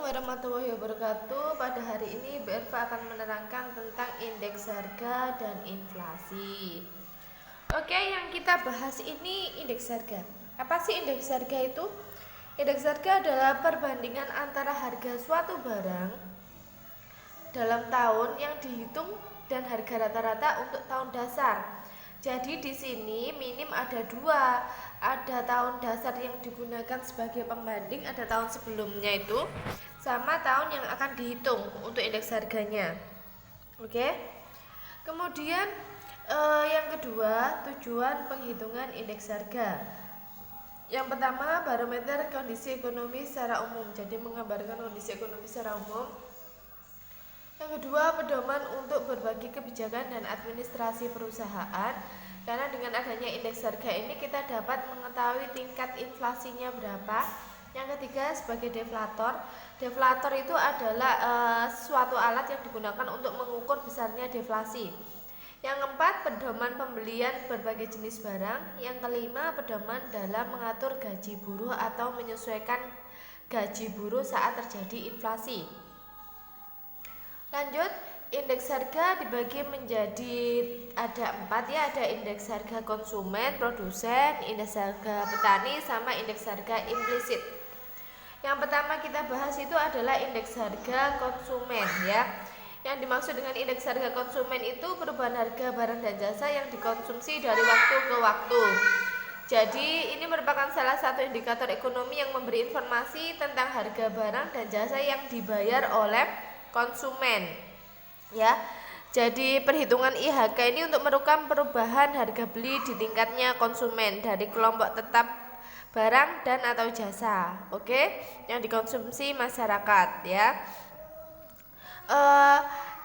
warahmatullahi wabarakatuh. Pada hari ini BRV akan menerangkan tentang indeks harga dan inflasi. Oke, yang kita bahas ini indeks harga. Apa sih indeks harga itu? Indeks harga adalah perbandingan antara harga suatu barang dalam tahun yang dihitung dan harga rata-rata untuk tahun dasar. Jadi di sini minim ada dua, ada tahun dasar yang digunakan sebagai pembanding, ada tahun sebelumnya itu, sama tahun yang akan dihitung untuk indeks harganya. Oke. Kemudian yang kedua, tujuan penghitungan indeks harga. Yang pertama, barometer kondisi ekonomi secara umum. Jadi menggambarkan kondisi ekonomi secara umum. Yang kedua, pedoman untuk berbagai kebijakan dan administrasi perusahaan. Karena dengan adanya indeks harga ini kita dapat mengetahui tingkat inflasinya berapa. Yang ketiga, sebagai deflator. Deflator itu adalah suatu alat yang digunakan untuk mengukur besarnya deflasi. Yang keempat, pedoman pembelian berbagai jenis barang. Yang kelima, pedoman dalam mengatur gaji buruh atau menyesuaikan gaji buruh saat terjadi inflasi. Lanjut, indeks harga dibagi menjadi ada 4 ya, ada indeks harga konsumen, produsen, indeks harga petani, sama indeks harga implisit. Yang pertama kita bahas itu adalah indeks harga konsumen ya. Yang dimaksud dengan indeks harga konsumen itu perubahan harga barang dan jasa yang dikonsumsi dari waktu ke waktu. Jadi ini merupakan salah satu indikator ekonomi yang memberi informasi tentang harga barang dan jasa yang dibayar oleh konsumen ya. Jadi perhitungan IHK ini untuk merekam perubahan harga beli di tingkatnya konsumen dari kelompok tetap barang dan atau jasa, oke, yang dikonsumsi masyarakat ya.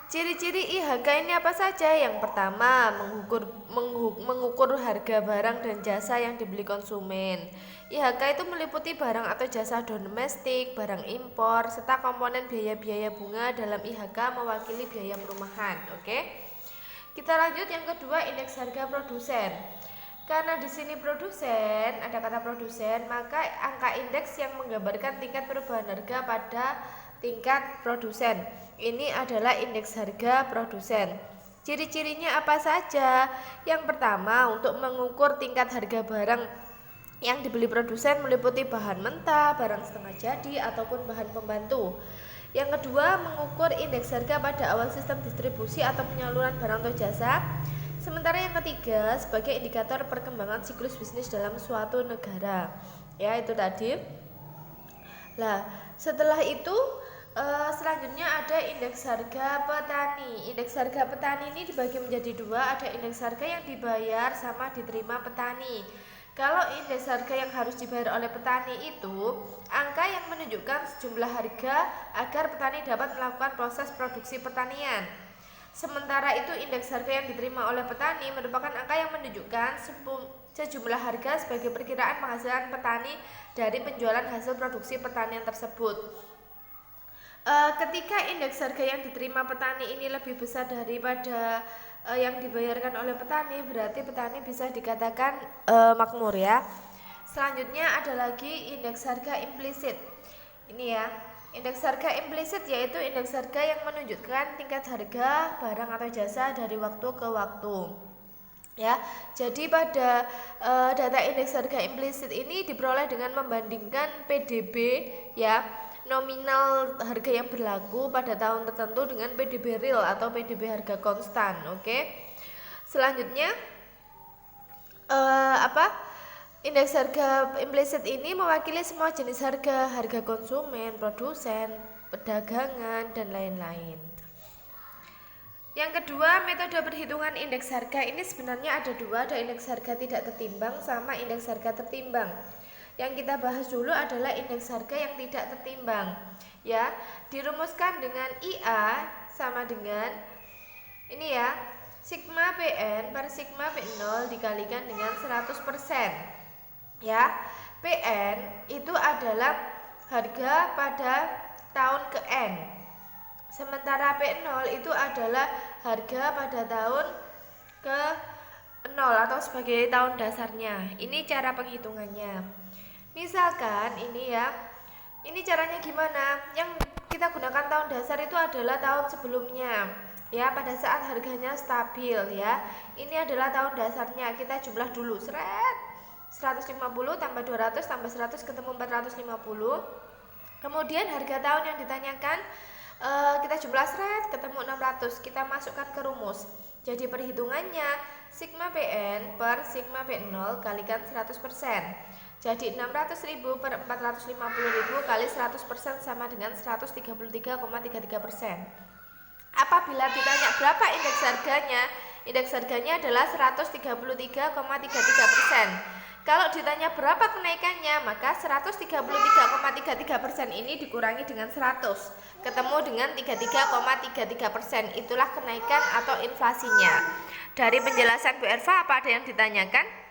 Ciri-ciri IHK ini apa saja? Yang pertama, mengukur harga barang dan jasa yang dibeli konsumen. IHK itu meliputi barang atau jasa domestik, barang impor, serta komponen biaya-biaya bunga dalam IHK mewakili biaya perumahan. Oke. Kita lanjut yang kedua, indeks harga produsen. Karena di sini produsen, ada kata produsen, maka angka indeks yang menggambarkan tingkat perubahan harga pada tingkat produsen. Ini adalah indeks harga produsen. Ciri-cirinya apa saja? Yang pertama, untuk mengukur tingkat harga barang yang dibeli produsen meliputi bahan mentah, barang setengah jadi, ataupun bahan pembantu. Yang kedua, mengukur indeks harga pada awal sistem distribusi atau penyaluran barang atau jasa. Sementara yang ketiga, sebagai indikator perkembangan siklus bisnis dalam suatu negara. Ya, itu tadi. Nah, setelah itu selanjutnya ada indeks harga petani. Indeks harga petani ini dibagi menjadi dua, ada indeks harga yang dibayar sama diterima petani. Kalau indeks harga yang harus dibayar oleh petani itu angka yang menunjukkan sejumlah harga agar petani dapat melakukan proses produksi pertanian. Sementara itu indeks harga yang diterima oleh petani merupakan angka yang menunjukkan sejumlah harga sebagai perkiraan penghasilan petani dari penjualan hasil produksi pertanian tersebut. Ketika indeks harga yang diterima petani ini lebih besar daripada yang dibayarkan oleh petani, berarti petani bisa dikatakan makmur ya. Selanjutnya ada lagi indeks harga implisit. Ini ya, indeks harga implisit yaitu indeks harga yang menunjukkan tingkat harga barang atau jasa dari waktu ke waktu. Ya, jadi pada data indeks harga implisit ini diperoleh dengan membandingkan PDB ya, nominal harga yang berlaku pada tahun tertentu dengan PDB real atau PDB harga konstan. Oke. Selanjutnya indeks harga implisit ini mewakili semua jenis harga, harga konsumen, produsen, perdagangan, dan lain-lain. Yang kedua, metode perhitungan indeks harga ini sebenarnya ada dua, ada indeks harga tidak tertimbang sama indeks harga tertimbang. Yang kita bahas dulu adalah indeks harga yang tidak tertimbang. Ya, dirumuskan dengan IA sama dengan ini ya, sigma PN per sigma P0 dikalikan dengan 100%. Ya, PN itu adalah harga pada tahun ke N. Sementara P0 itu adalah harga pada tahun ke 0 atau sebagai tahun dasarnya. Ini cara penghitungannya. Misalkan ini ya, Ini caranya gimana? Yang kita gunakan tahun dasar itu adalah tahun sebelumnya. Ya, pada saat harganya stabil ya. Ini adalah tahun dasarnya. Kita jumlah dulu. 150 tambah 200 tambah 100 ketemu 450. Kemudian harga tahun yang ditanyakan kita jumlah ketemu 600. Kita masukkan ke rumus. Jadi perhitungannya sigma PN per sigma P0 kalikan 100%. Jadi 600.000 per 450.000 kali 100% sama dengan 133,33%. Apabila ditanya berapa indeks harganya, indeks harganya adalah 133,33%. Kalau ditanya berapa kenaikannya, maka 133,33% ini dikurangi dengan 100, ketemu dengan 33,33%. Itulah kenaikan atau inflasinya. Dari penjelasan Bu Erva, apa ada yang ditanyakan?